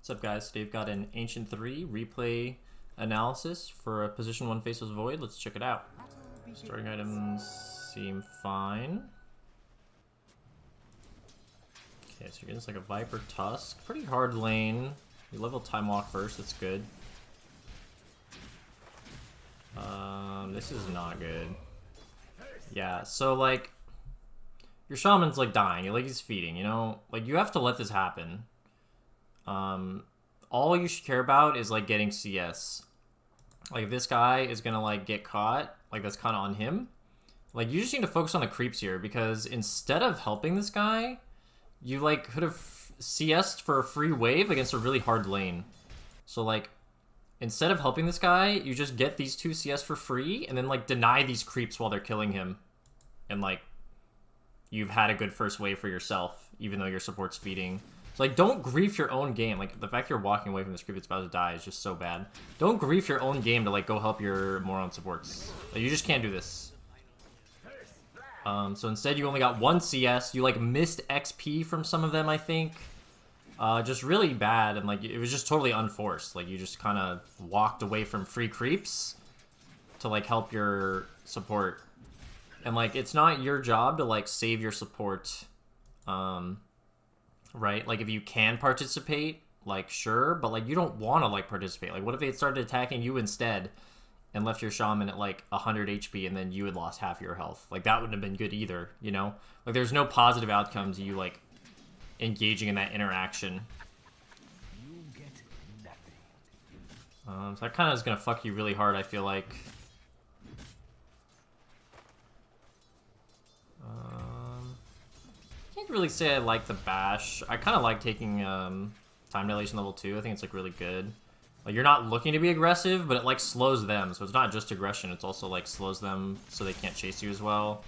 What's up, guys? Today we've got an Ancient 3 replay analysis for a Position 1 Faceless Void. Let's check it out. Starting items seem fine. Okay, so you're getting like a Viper Tusk. Pretty hard lane. You level Time Walk first, that's good. This is not good. Yeah, so like, your Shaman's like dying, like he's feeding, you know? Like, you have to let this happen. All you should care about is like getting CS. Like if this guy is gonna like get caught, like that's kind of on him. Like you just need to focus on the creeps here, because instead of helping this guy, you like could have CS'd for a free wave against a really hard lane. So like, instead of helping this guy, you just get these 2 CS for free and then like deny these creeps while they're killing him. And like, you've had a good first wave for yourself, even though your support's feeding. So like, don't grief your own game. Like the fact you're walking away from this creep that's about to die is just so bad. Don't grief your own game to like go help your moron supports. Like, you just can't do this. So instead you only got 1 CS. You like missed XP from some of them, I think. Just really bad, and like it was just totally unforced. Like you just kind of walked away from free creeps to like help your support. And like, it's not your job to like save your support. Right? Like if you can participate, like sure, but like you don't want to like participate. Like what if they had started attacking you instead and left your shaman at like 100 HP and then you had lost half your health? Like that wouldn't have been good either, you know? Like there's no positive outcomes to you like engaging in that interaction. So that kind of is gonna fuck you really hard, I feel like. Can't really say I like the bash. I kind of like taking time dilation level 2. I think it's like really good. Like you're not looking to be aggressive, but it like slows them. So it's not just aggression, it's also like slows them so they can't chase you as well.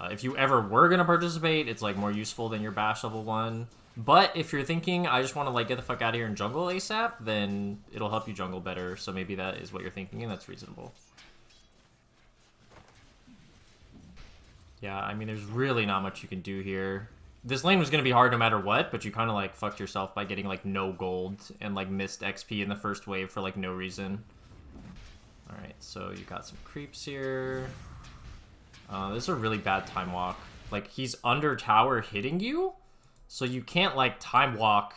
If you ever were gonna participate, it's like more useful than your bash level 1. But if you're thinking, I just want to like get the fuck out of here and jungle ASAP, then it'll help you jungle better. So maybe that is what you're thinking, and that's reasonable. Yeah, I mean, there's really not much you can do here. This lane was gonna be hard no matter what, but you kind of like fucked yourself by getting like no gold and like missed XP in the first wave for like no reason. All right, so you got some creeps here. This is a really bad time walk. Like he's under tower hitting you, so you can't like time walk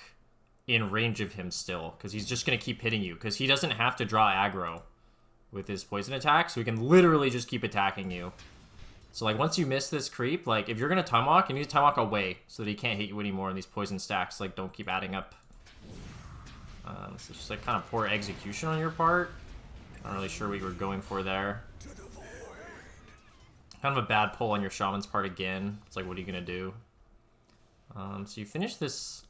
in range of him still, because he's just gonna keep hitting you, because he doesn't have to draw aggro with his poison attack, so he can literally just keep attacking you. So like once you miss this creep, like if you're gonna time walk, you need to time walk away so that he can't hit you anymore, and these poison stacks like don't keep adding up. So it's just like kind of poor execution on your part. Not really sure what you were going for there. Kind of a bad pull on your shaman's part again. It's like, what are you gonna do? So you finish this.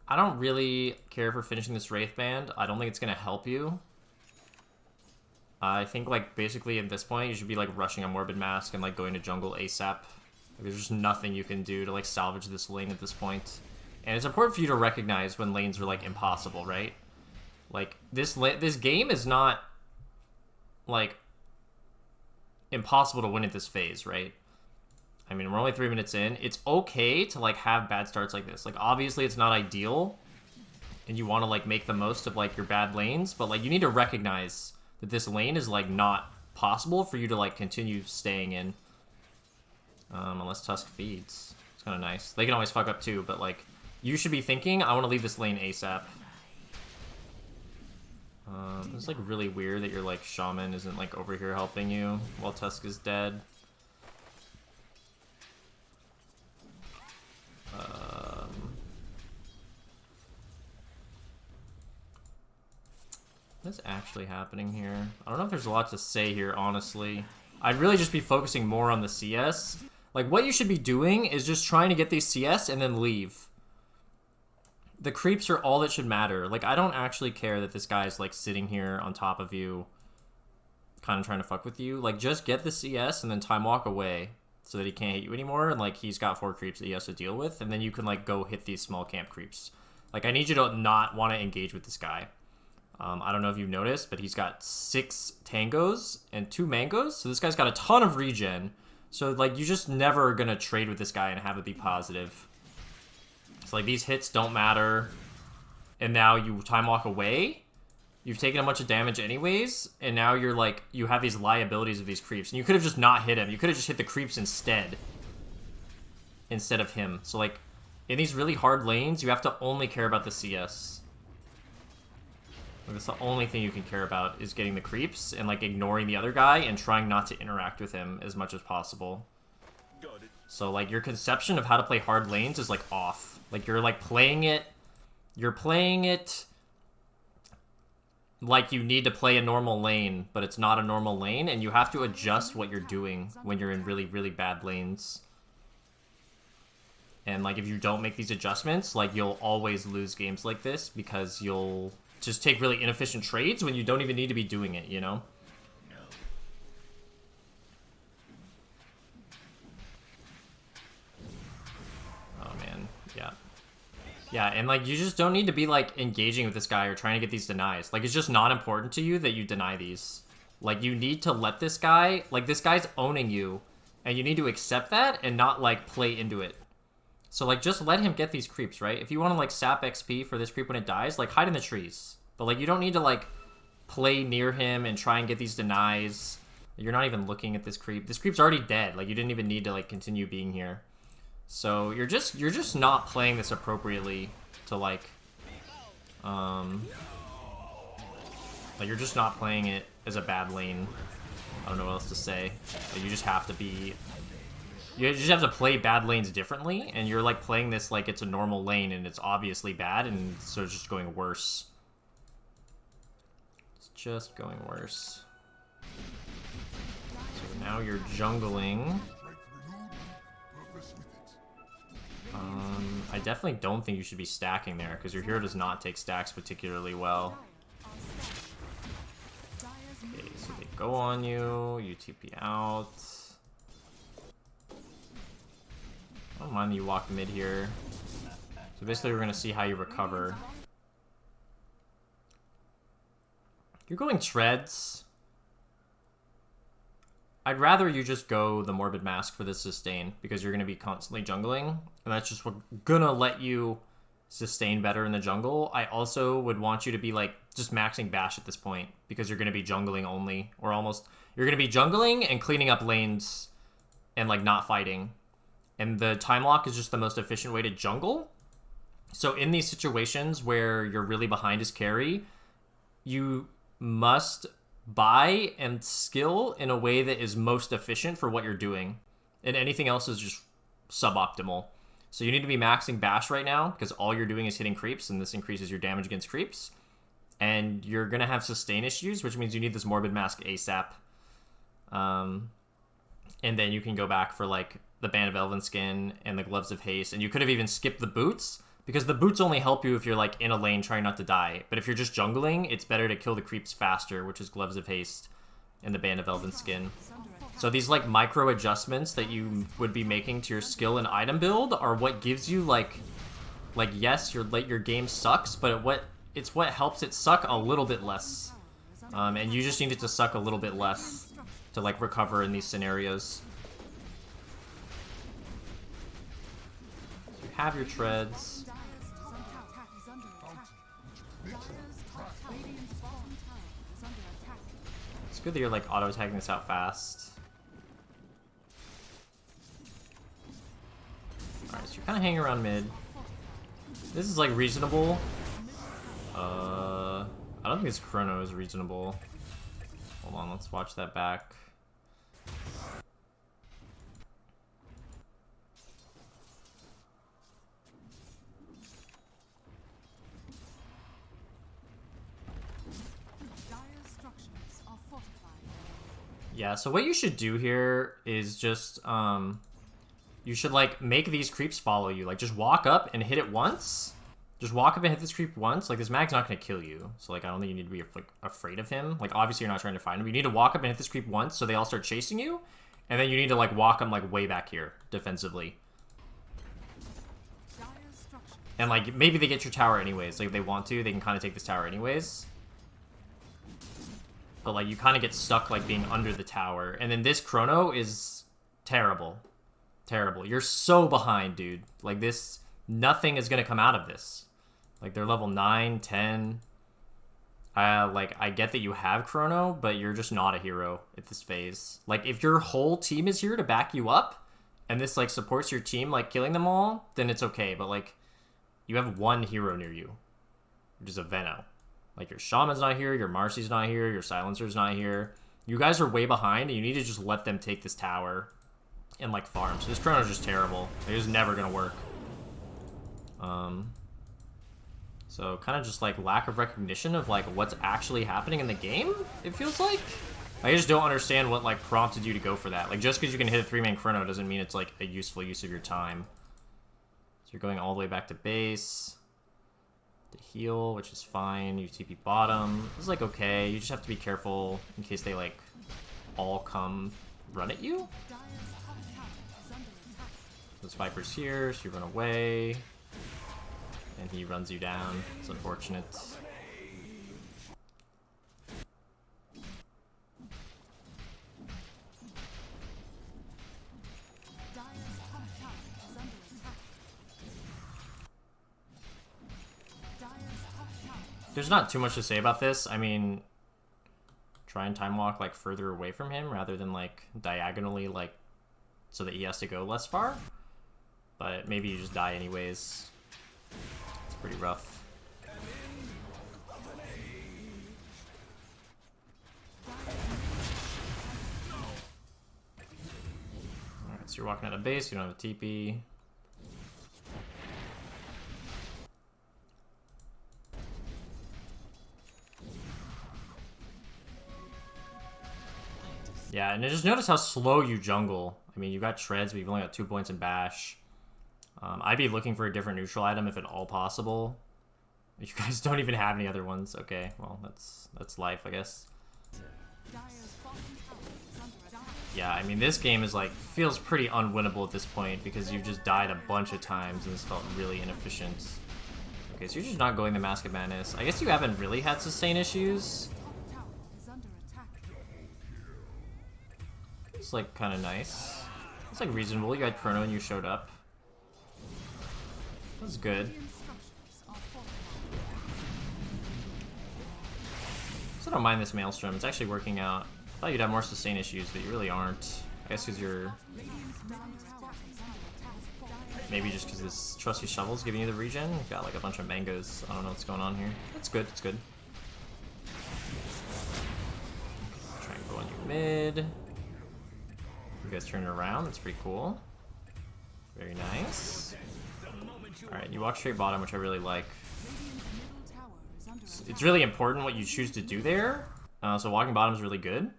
I don't really care for finishing this Wraith Band. I don't think it's gonna help you. I think like basically at this point you should be like rushing a Morbid Mask and like going to jungle ASAP. Like, there's just nothing you can do to like salvage this lane at this point. And it's important for you to recognize when lanes are like impossible, right? Like this game is not like impossible to win at this phase, right? I mean, we're only 3 minutes in. It's okay to like have bad starts like this. Like obviously it's not ideal and you want to like make the most of like your bad lanes, but like you need to recognize that this lane is like not possible for you to like continue staying in. Unless Tusk feeds. It's kind of nice. They can always fuck up too, but like you should be thinking, I want to leave this lane ASAP. It's like really weird that your like shaman isn't like over here helping you while Tusk is dead. What's actually happening here? I don't know if there's a lot to say here, honestly. I'd really just be focusing more on the CS. Like, what you should be doing is just trying to get these CS and then leave. The creeps are all that should matter. Like, I don't actually care that this guy's, like, sitting here on top of you, kind of trying to fuck with you. Like, just get the CS and then time walk away so that he can't hit you anymore, and, like, he's got 4 creeps that he has to deal with, and then you can, like, go hit these small camp creeps. Like, I need you to not want to engage with this guy. I don't know if you've noticed, but he's got 6 tangos and 2 mangoes, so this guy's got a ton of regen. So, like, you just never are gonna trade with this guy and have it be positive. So, like, these hits don't matter. and now you time walk away, you've taken a bunch of damage anyways, and now you're like, you have these liabilities of these creeps, and you could have just not hit him. You could have just hit the creeps instead of him. So like, in these really hard lanes, you have to only care about the CS. Like, that's the only thing you can care about, is getting the creeps and like ignoring the other guy and trying not to interact with him as much as possible. So like, your conception of how to play hard lanes is like off. Like, you're like playing it like you need to play a normal lane, but it's not a normal lane, and you have to adjust what you're doing when you're in really, really bad lanes. And like, if you don't make these adjustments, like, you'll always lose games like this, because you'll just take really inefficient trades when you don't even need to be doing it, you know? Oh man, yeah. Yeah, and like, you just don't need to be like engaging with this guy or trying to get these denies. Like, it's just not important to you that you deny these. Like, you need to let this guy, like, this guy's owning you, and you need to accept that and not like play into it. So like, just let him get these creeps, right? If you want to like sap XP for this creep when it dies, like, hide in the trees. But like, you don't need to like play near him and try and get these denies. You're not even looking at this creep. This creep's already dead. Like, you didn't even need to like continue being here. So you're just not playing this appropriately to like you're just not playing it as a bad lane. I don't know what else to say. Like, you just have to be, you just have to play bad lanes differently, and you're like playing this like it's a normal lane, and it's obviously bad, and so it's just going worse. It's just going worse. So now you're jungling. I definitely don't think you should be stacking there, because your hero does not take stacks particularly well. Okay, so they go on you, you TP out. I don't mind that you walk mid here. So basically we're going to see how you recover. You're going treads. I'd rather you just go the Morbid Mask for this sustain, because you're going to be constantly jungling, and that's just gonna let you sustain better in the jungle. I also would want you to be like just maxing bash at this point, because you're going to be jungling only, or almost, you're going to be jungling and cleaning up lanes and like not fighting. And the time lock is just the most efficient way to jungle. So in these situations where you're really behind his carry, you must buy and skill in a way that is most efficient for what you're doing, and anything else is just suboptimal. So you need to be maxing bash right now, because all you're doing is hitting creeps, and this increases your damage against creeps, and you're gonna have sustain issues, which means you need this Morbid Mask ASAP. And then you can go back for like the Band of Elven Skin and the Gloves of Haste, and you could have even skipped the boots, because the boots only help you if you're like in a lane trying not to die. But if you're just jungling, it's better to kill the creeps faster, which is Gloves of Haste and the Band of Elven Skin. So these like micro adjustments that you would be making to your skill and item build are what gives you like yes, your game sucks, but it's what helps it suck a little bit less. And you just need it to suck a little bit less to like recover in these scenarios. You have your treads. It's good that you're like auto-attacking this out fast. Alright, so you're kind of hanging around mid. This is like reasonable. I don't think this chrono is reasonable. Hold on, let's watch that back. Yeah, so what you should do here is just, you should, like, make these creeps follow you. Like, just walk up and hit it once. Just walk up and hit this creep once. Like, this mag's not going to kill you. So, like, I don't think you need to be, like, afraid of him. Like, obviously you're not trying to find him. You need to walk up and hit this creep once so they all start chasing you. And then you need to, like, walk them, like, way back here, defensively. And, like, maybe they get your tower anyways. Like, if they want to, they can kind of take this tower anyways. But, like, you kind of get stuck, like, being under the tower. And then this chrono is terrible. Terrible. You're so behind, dude. Like, this, nothing is going to come out of this. Like, they're level 9, 10. Like, I get that you have Chrono, but you're just not a hero at this phase. Like, if your whole team is here to back you up, and this, like, supports your team, like, killing them all, then it's okay. But, like, you have one hero near you, which is a Veno. Like, your Shaman's not here, your Marcy's not here, your Silencer's not here. You guys are way behind, and you need to just let them take this tower and, like, farm. So this Chrono's just terrible. It is never gonna work. So kind of just, like, lack of recognition of, like, what's actually happening in the game, it feels like. I just don't understand what, like, prompted you to go for that. Like, just because you can hit a 3-man Chrono doesn't mean it's, like, a useful use of your time. So you're going all the way back to base to heal, which is fine. You TP bottom. It's, like, okay. You just have to be careful in case they, like, all come run at you. This Viper's here, so you run away. And he runs you down. It's unfortunate. There's not too much to say about this. I mean, try and time walk, like, further away from him rather than, like, diagonally, like, so that he has to go less far. But maybe you just die anyways. It's pretty rough. Alright, so you're walking out of base, you don't have a TP. Yeah, and just notice how slow you jungle. I mean, you got Shreds, but you've only got 2 points in Bash. I'd be looking for a different neutral item if at all possible. You guys don't even have any other ones. Okay, well, that's life, I guess. Yeah, I mean, this game is, like, feels pretty unwinnable at this point because you've just died a bunch of times and this felt really inefficient. Okay, so you're just not going the Mask of Madness. I guess you haven't really had sustain issues. It's, like, kind of nice. It's, like, reasonable. You had Chrono and you showed up. That's good. So I don't mind this Maelstrom. It's actually working out. I thought you'd have more sustain issues, but you really aren't. I guess because you're... Maybe just because this Trusty Shovel's giving you the regen. You've got, like, a bunch of mangoes. I don't know what's going on here. That's good. It's good. Try and go on your mid. You guys turn it around. That's pretty cool. Very nice. Alright, you walk straight bottom, which I really like. It's really important what you choose to do there. So walking bottom is really good.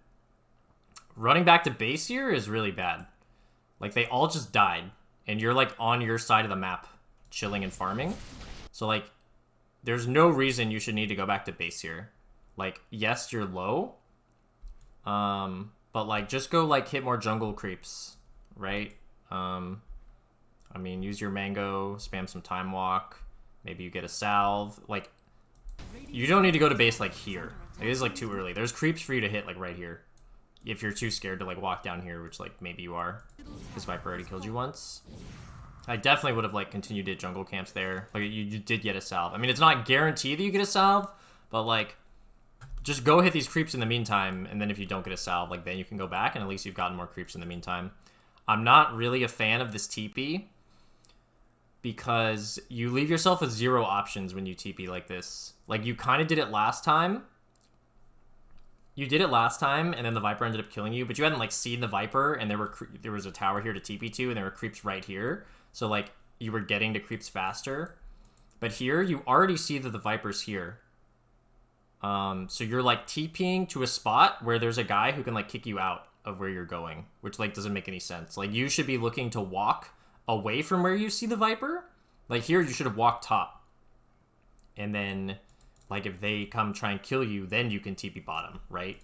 Running back to base here is really bad. Like, they all just died. And you're, like, on your side of the map, chilling and farming. So, like, there's no reason you should need to go back to base here. Like, yes, you're low. But, like, just go, like, hit more jungle creeps, right? I mean, use your mango, spam some time walk. Maybe you get a salve. Like, you don't need to go to base, like, here. It is, like, too early. There's creeps for you to hit, like, right here. If you're too scared to, like, walk down here, which, like, maybe you are. Because Viper already killed you once. I definitely would have, like, continued to jungle camps there. Like, you did get a salve. I mean, it's not guaranteed that you get a salve, but, like, just go hit these creeps in the meantime, and then if you don't get a salve, like, then you can go back, and at least you've gotten more creeps in the meantime. I'm not really a fan of this TP, because you leave yourself with 0 options when you TP like this. Like, you kind of did it last time. You did it last time, and then the Viper ended up killing you, but you hadn't, like, seen the Viper, and there was a tower here to TP to, and there were creeps right here. So, like, you were getting to creeps faster. But here, you already see that the Viper's here. So you're, like, TPing to a spot where there's a guy who can, like, kick you out of where you're going, which, like, doesn't make any sense. Like, you should be looking to walk away from where you see the Viper. Like, here, you should have walked top. And then, like, if they come try and kill you, then you can TP bottom, right?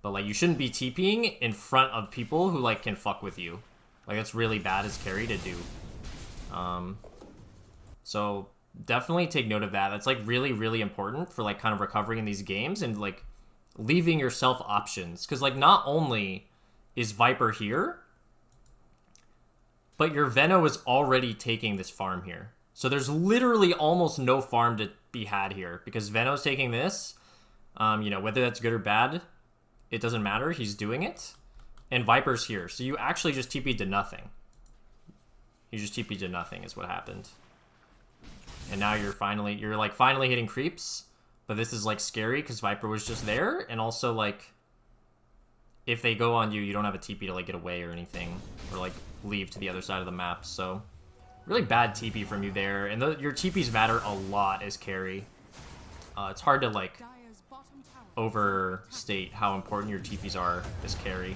But, like, you shouldn't be TPing in front of people who, like, can fuck with you. Like, that's really bad as carry to do. So definitely take note of that. That's, like, really, really important for, like, kind of recovering in these games and, like, leaving yourself options. Because, like, not only is Viper here, but your Veno is already taking this farm here. So there's literally almost no farm to be had here because Veno's taking this. You know, whether that's good or bad, it doesn't matter. He's doing it. And Viper's here. So you actually just TP'd to nothing. You just TP'd to nothing is what happened. And now you're finally hitting creeps. But this is like scary because Viper was just there. And also like, if they go on you, you don't have a TP to like get away or anything. Or like leave to the other side of the map. So really bad TP from you there. And your TPs matter a lot as carry. It's hard to like overstate how important your TPs are as carry.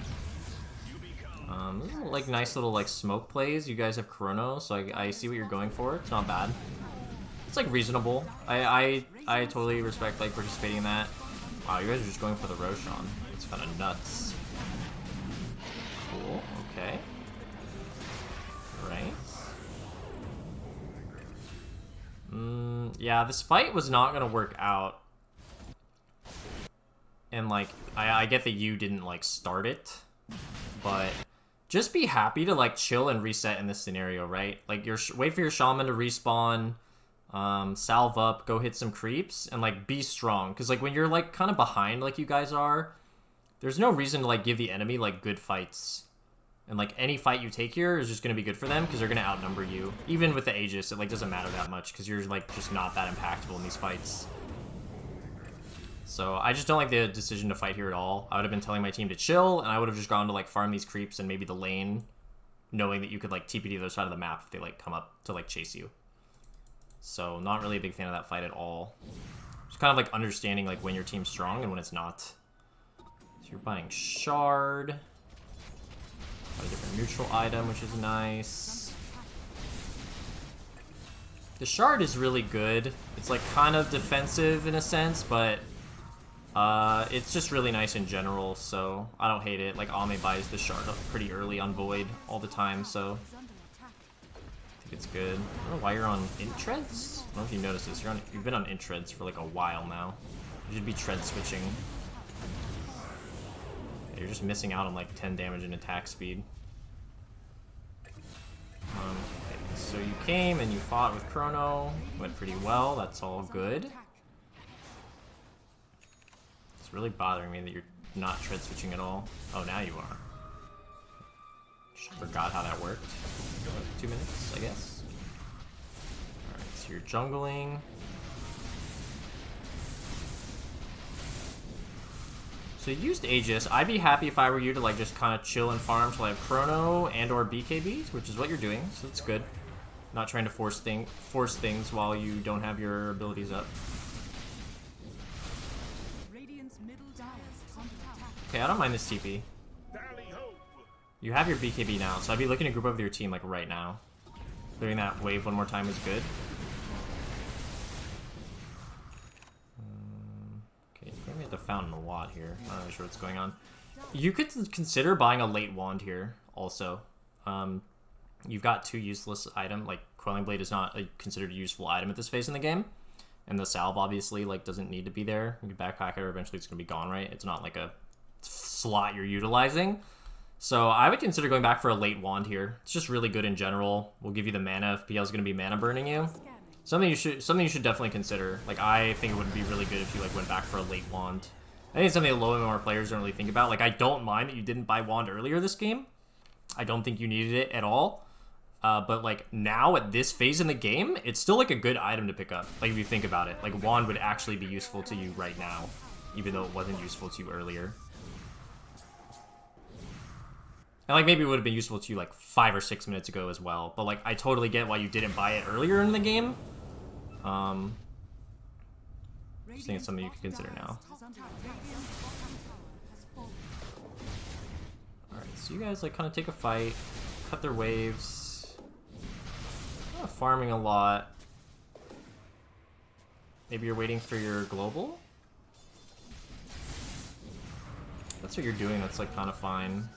Like nice little like smoke plays. You guys have Chrono, so I see what you're going for. It's not bad. It's like reasonable. I totally respect like participating in that. Wow, you guys are just going for the Roshan. It's kind of nuts. Cool. Okay. Right. Yeah, this fight was not gonna work out. And like, I get that you didn't like start it, but just be happy to like chill and reset in this scenario, right? Like wait for your shaman to respawn, salve up, go hit some creeps, and like be strong. Because like when you're like kind of behind like you guys are, there's no reason to like give the enemy like good fights. And like any fight you take here is just gonna be good for them because they're gonna outnumber you. Even with the Aegis, it like doesn't matter that much because you're like just not that impactful in these fights. So I just don't like the decision to fight here at all. I would have been telling my team to chill, and I would have just gone to like farm these creeps and maybe the lane, knowing that you could like TP to the other side of the map if they like come up to like chase you. So not really a big fan of that fight at all. Just kind of like understanding like when your team's strong and when it's not. So you're buying Shard. Got a different neutral item, which is nice. The Shard is really good. It's like kind of defensive in a sense, but it's just really nice in general, so I don't hate it. Like Ame buys the Shard up pretty early on Void all the time, so I think it's good. I don't know why you're on Intreads. I don't know if you noticed this. You've been on Intreads for like a while now. You should be tread switching. Yeah, you're just missing out on like 10 damage and attack speed. Okay, so you came and you fought with Chrono. Went pretty well. That's all good. It's really bothering me that you're not tread switching at all. Oh, now you are. Just forgot how that worked. 2 minutes, I guess. Alright, so you're jungling. So you used Aegis. I'd be happy if I were you to like just kind of chill and farm till I have Chrono and or BKBs, which is what you're doing, so it's good. Not trying to force things while you don't have your abilities up. Okay, I don't mind this TP. You have your BKB now, so I'd be looking to group up with your team like right now. Clearing that wave one more time is good. Maybe at the fountain a lot here. I'm not really sure what's going on. You could consider buying a late wand here also. You've got 2 useless items. Like Quelling Blade is not considered a useful item at this phase in the game. And the salve obviously like doesn't need to be there. You can backpack it or eventually it's gonna be gone, right? It's not like a slot you're utilizing. So I would consider going back for a late wand here. It's just really good in general. We'll give you the mana if PL is gonna be mana burning you. Something you should definitely consider. Like I think it would be really good if you like went back for a late wand. I think it's something that low MMR players don't really think about. Like I don't mind that you didn't buy wand earlier this game. I don't think you needed it at all. But like now at this phase in the game, it's still like a good item to pick up. Like if you think about it, like wand would actually be useful to you right now, even though it wasn't useful to you earlier. And like maybe it would have been useful to you like 5 or 6 minutes ago as well. But like I totally get why you didn't buy it earlier in the game. Just think it's something you could consider now. Alright, so you guys like kind of take a fight, cut their waves. Farming a lot. Maybe you're waiting for your global? That's what you're doing, that's like kind of fine.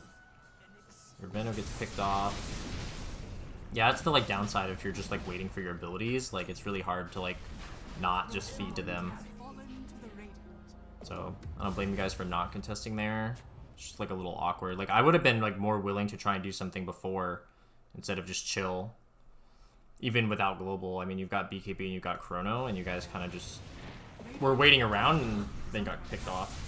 Your Venom gets picked off. Yeah, that's the like downside if you're just like waiting for your abilities. Like it's really hard to like not just feed to them. So I don't blame you guys for not contesting there. It's just like a little awkward. Like I would have been like more willing to try and do something before instead of just chill. even without global. I mean, you've got BKB and you've got Chrono, and you guys kind of just were waiting around and then got picked off.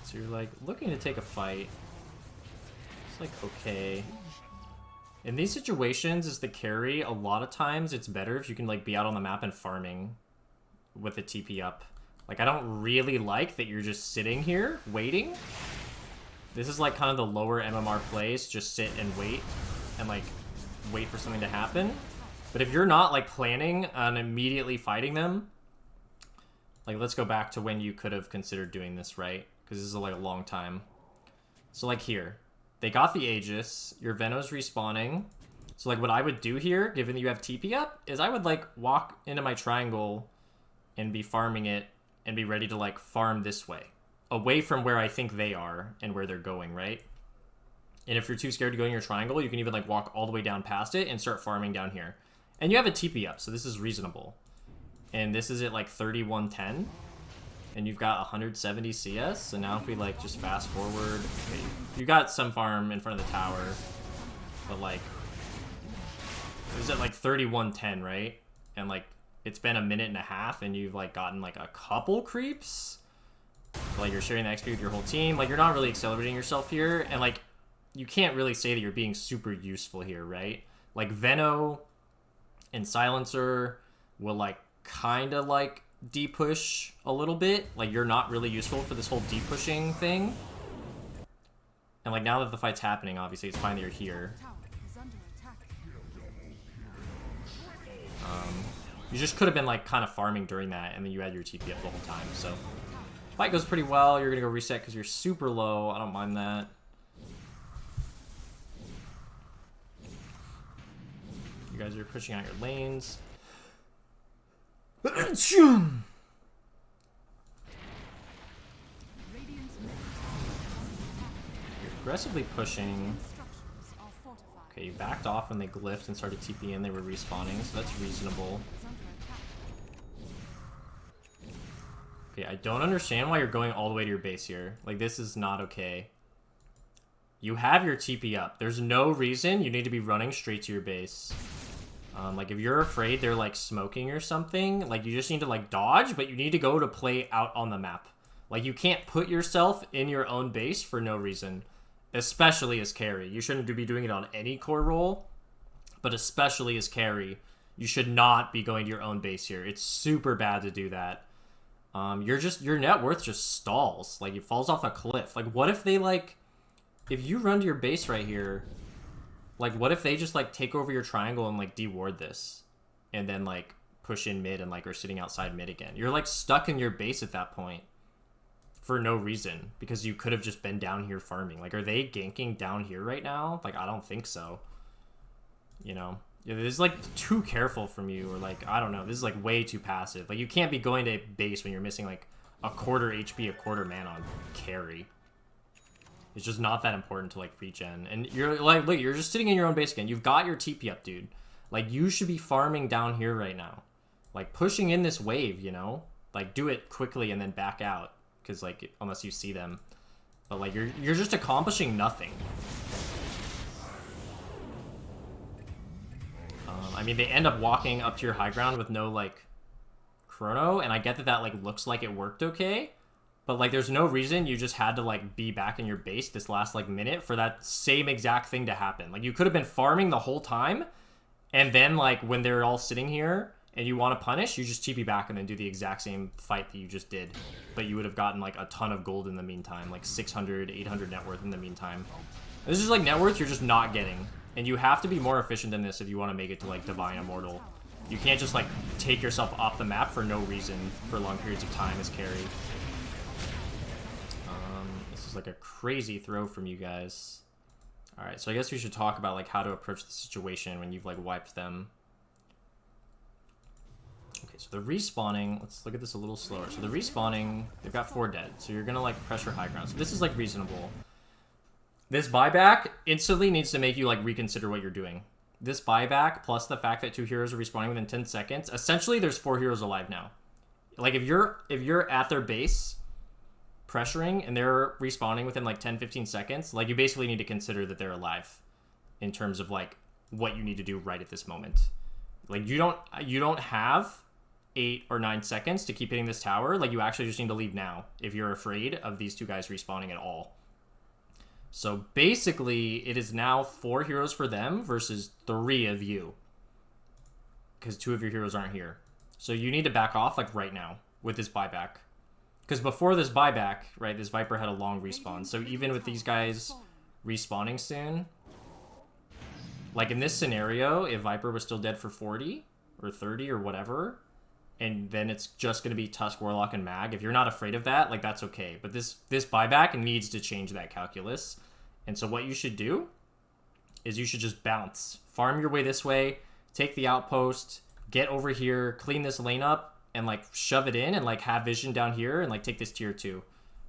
So you're like looking to take a fight. It's like, okay. In these situations, as the carry, a lot of times it's better if you can like be out on the map and farming with the TP up. Like, I don't really like that you're just sitting here waiting. This is like kind of the lower MMR plays, just sit and wait and like wait for something to happen. But if you're not like planning on immediately fighting them, like let's go back to when you could have considered doing this, right? Because this is like a long time. So like here, they got the Aegis, your Venom's respawning. So like what I would do here, given that you have TP up, is I would like walk into my triangle and be farming it and be ready to like farm this way, away from where I think they are and where they're going, right? And if you're too scared to go in your triangle, you can even like walk all the way down past it and start farming down here. And you have a TP up, so this is reasonable. And this is at like 3110. And you've got 170 CS, so now if we like just fast forward, okay, you got some farm in front of the tower, but like, it was at like 3110, right? And like, it's been a minute and a half and you've like gotten like a couple creeps. Like you're sharing the XP with your whole team, like you're not really accelerating yourself here, and like, you can't really say that you're being super useful here, right? Like Veno and Silencer will like, kind of like, D-push a little bit. Like, you're not really useful for this whole D-pushing thing. And like, now that the fight's happening, obviously it's fine that you're here. You just could have been like kind of farming during that, and then you had your TP up the whole time. So fight goes pretty well. You're gonna go reset because you're super low. I don't mind that. You guys are pushing out your lanes. You're aggressively pushing. Okay, you backed off when they glyphed and started TP in. They were respawning, so that's reasonable. Okay, I don't understand why you're going all the way to your base here. Like, this is not okay. You have your TP up. There's no reason you need to be running straight to your base. Like, if you're afraid they're, like, smoking or something, like, you just need to, like, dodge, but you need to go to play out on the map. Like, you can't put yourself in your own base for no reason, especially as carry. You shouldn't be doing it on any core role, but especially as carry, you should not be going to your own base here. It's super bad to do that. Your net worth just stalls. Like, it falls off a cliff. Like, what if they, like, if you run to your base right here, like, what if they just, like, take over your triangle and, like, de-ward this? And then, like, push in mid and, like, are sitting outside mid again. You're, like, stuck in your base at that point for no reason. Because you could have just been down here farming. Like, are they ganking down here right now? Like, I don't think so. You know? Yeah, this is, like, too careful from you. Or, like, I don't know. This is, like, way too passive. Like, you can't be going to base when you're missing, like, a quarter HP, a quarter mana on carry. It's just not that important to, like, regen. And you're, like, look, you're just sitting in your own base again. You've got your TP up, dude. Like, you should be farming down here right now. Like, pushing in this wave, you know? Like, do it quickly and then back out. Because, like, unless you see them. But, like, you're just accomplishing nothing. I mean, they end up walking up to your high ground with no, like, chrono. And I get that that, like, looks like it worked okay. But, like, there's no reason you just had to, like, be back in your base this last, like, minute for that same exact thing to happen. Like, you could have been farming the whole time, and then, like, when they're all sitting here and you want to punish, you just TP back and then do the exact same fight that you just did. But you would have gotten, like, a ton of gold in the meantime, like 600, 800 net worth in the meantime. This is, like, net worth you're just not getting. And you have to be more efficient than this if you want to make it to, like, Divine Immortal. You can't just, like, take yourself off the map for no reason for long periods of time as carry. Like a crazy throw from you guys. All right, so I guess we should talk about like how to approach the situation when you've like wiped them. Okay, so they're respawning. Let's look at this a little slower. So they're respawning. They've got 4 dead. So you're gonna like pressure high ground. So this is like reasonable. This buyback instantly needs to make you like reconsider what you're doing. This buyback plus the fact that 2 heroes are respawning within 10 seconds. Essentially, there's 4 heroes alive now. Like if you're at their base pressuring and they're respawning within like 10-15 seconds, like you basically need to consider that they're alive in terms of like what you need to do right at this moment. Like you don't have 8 or 9 seconds to keep hitting this tower. Like you actually just need to leave now if you're afraid of these two guys respawning at all. So basically it is now 4 heroes for them versus 3 of you, because 2 of your heroes aren't here. So you need to back off like right now with this buyback. Because before this buyback, right, this Viper had a long respawn. So even with these guys respawning soon, like in this scenario, if Viper was still dead for 40 or 30 or whatever, and then it's just going to be Tusk, Warlock, and Mag, if you're not afraid of that, like that's okay. But this buyback needs to change that calculus. And so what you should do is you should just bounce. Farm your way this way, take the outpost, get over here, clean this lane up, and like shove it in and like have vision down here and like take this tier 2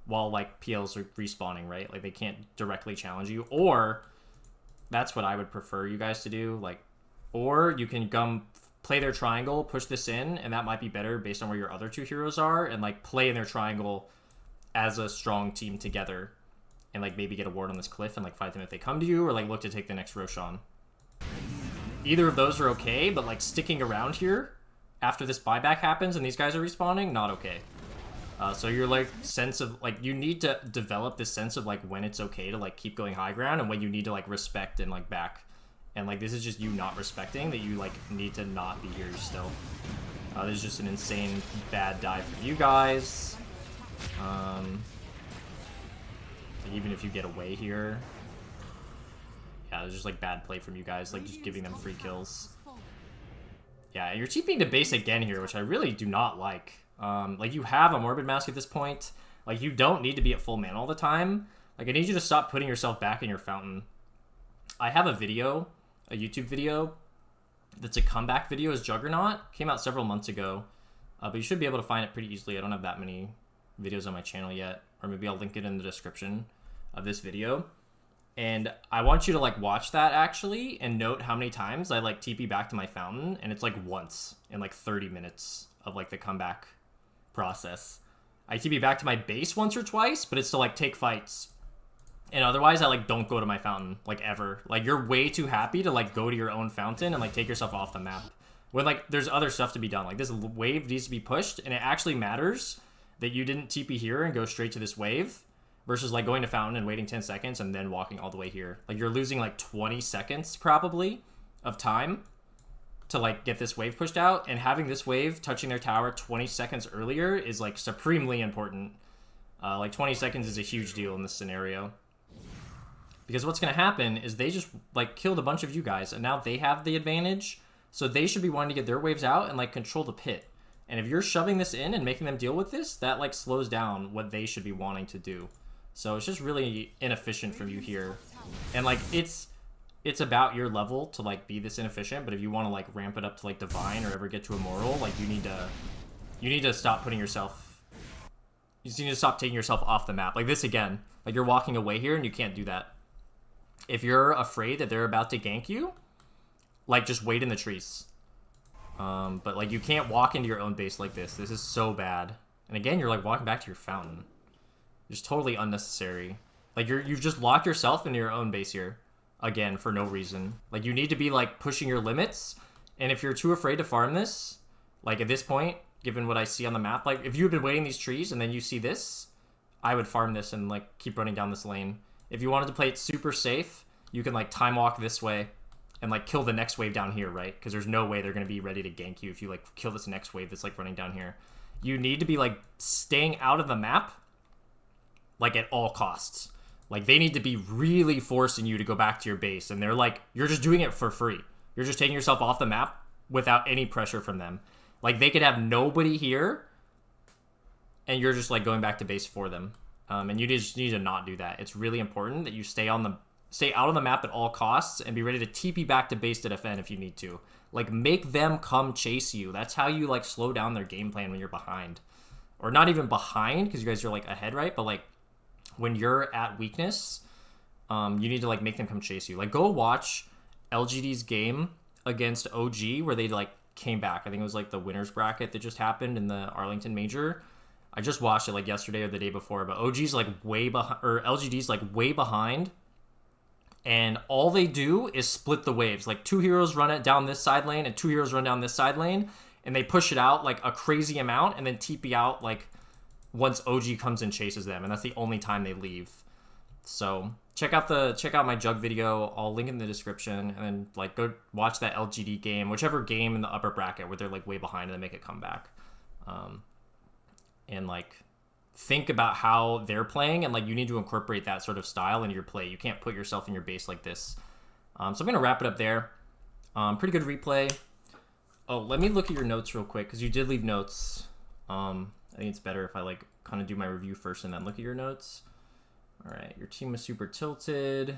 while like PLs are respawning, right? Like they can't directly challenge you. Or that's what I would prefer you guys to do. Like, or you can play their triangle, push this in, and that might be better based on where your other 2 heroes are, and like play in their triangle as a strong team together and like maybe get a ward on this cliff and like fight them if they come to you, or like look to take the next Roshan. Either of those are okay, but like sticking around here after this buyback happens and these guys are respawning, not okay. So you're like sense of like, you need to develop this sense of like when it's okay to like keep going high ground and when you need to like respect and like back. And like this is just you not respecting that you like need to not be here still. This is just an insane bad dive for you guys. Even if you get away here, yeah, it's just like bad play from you guys, like just giving them free kills. Yeah, you're TPing to base again here, which I really do not like. Like you have a Morbid Mask at this point. Like you don't need to be at full mana all the time. Like I need you to stop putting yourself back in your fountain. I have a video, a YouTube video, that's a comeback video as Juggernaut. Came out several months ago, but you should be able to find it pretty easily. I don't have that many videos on my channel yet, or maybe I'll link it in the description of this video. And I want you to like watch that actually and note how many times I like TP back to my fountain, and it's like once in like 30 minutes of like the comeback process. I TP back to my base once or twice, but it's to like take fights. And otherwise I like don't go to my fountain like ever. Like you're way too happy to like go to your own fountain and like take yourself off the map when like there's other stuff to be done. Like this wave needs to be pushed, and it actually matters that you didn't TP here and go straight to this wave versus like going to fountain and waiting 10 seconds and then walking all the way here. Like you're losing like 20 seconds probably of time to like get this wave pushed out, and having this wave touching their tower 20 seconds earlier is like supremely important. Like 20 seconds is a huge deal in this scenario, because what's going to happen is they just like killed a bunch of you guys and now they have the advantage. So they should be wanting to get their waves out and like control the pit. And if you're shoving this in and making them deal with this, that like slows down what they should be wanting to do. So it's just really inefficient from you here. And like it's about your level to like be this inefficient, but if you want to like ramp it up to like divine or ever get to immortal, like you need to stop putting yourself, you just need to stop taking yourself off the map. Like this again, like you're walking away here and you can't do that. If you're afraid that they're about to gank you, like just wait in the trees. But like you can't walk into your own base like this. This is so bad. And again, you're like walking back to your fountain. It's totally unnecessary. Like you've just locked yourself into your own base here again for no reason. Like you need to be like pushing your limits. And if you're too afraid to farm this, like at this point, given what I see on the map, like if you've been waiting these trees and then you see this, I would farm this and like keep running down this lane. If you wanted to play it super safe, you can like time walk this way and like kill the next wave down here, right? Because there's no way they're going to be ready to gank you if you like kill this next wave that's like running down here. You need to be like staying out of the map like at all costs. Like they need to be really forcing you to go back to your base, and they're like, you're just doing it for free. You're just taking yourself off the map without any pressure from them. Like they could have nobody here and you're just like going back to base for them. And you just need to not do that. It's really important that you stay out on the map at all costs and be ready to TP back to base to defend if you need to. Like make them come chase you. That's how you like slow down their game plan when you're behind. Or not even behind because you guys are like ahead, right? But like when you're at weakness, you need to like make them come chase you. Like go watch LGD's game against OG where they like came back. I think it was like the winner's bracket that just happened in the Arlington Major. I just watched it like yesterday or the day before, but OG's like way behind, or LGD's like way behind, and all they do is split the waves. Like 2 heroes run it down this side lane and 2 heroes run down this side lane, and they push it out like a crazy amount and then TP out like once OG comes and chases them, and that's the only time they leave. So check out my Jug video. I'll link in the description, and then like go watch that LGD game, whichever game in the upper bracket where they're like way behind and they make a comeback. And like think about how they're playing, and like you need to incorporate that sort of style into your play. You can't put yourself in your base like this. So I'm gonna wrap it up there. Pretty good replay. Oh, let me look at your notes real quick because you did leave notes. I think it's better if I like kind of do my review first and then look at your notes. All right, your team was super tilted.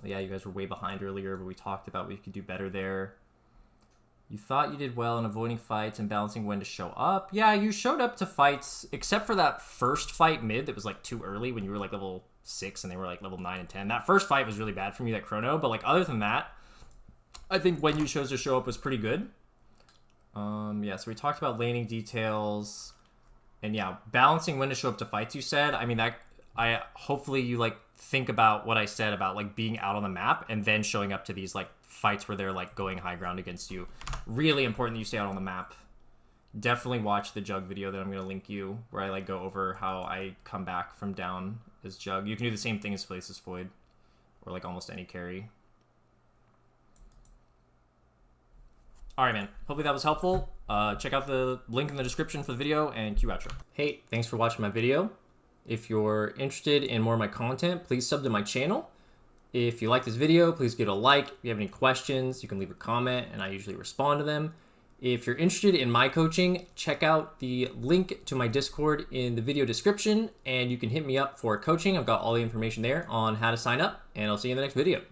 Yeah, you guys were way behind earlier, but we talked about we could do better there. You thought you did well in avoiding fights and balancing when to show up. Yeah, you showed up to fights, except for that first fight mid that was like too early when you were like level 6 and they were like level 9 and 10. That first fight was really bad for me, that chrono, but like other than that, I think when you chose to show up was pretty good. Yeah, so we talked about laning details, and yeah, balancing when to show up to fights, you said. I mean, hopefully you like think about what I said about like being out on the map and then showing up to these like fights where they're like going high ground against you. Really important that you stay out on the map. Definitely watch the Jug video that I'm going to link you, where I like go over how I come back from down as Jug. You can do the same thing as Faceless Void, or like almost any carry. Alright, man. Hopefully that was helpful. Check out the link in the description for the video, and cue outro. Hey, thanks for watching my video. If you're interested in more of my content, please sub to my channel. If you like this video, please give it a like. If you have any questions, you can leave a comment, and I usually respond to them. If you're interested in my coaching, check out the link to my Discord in the video description, and you can hit me up for coaching. I've got all the information there on how to sign up, and I'll see you in the next video.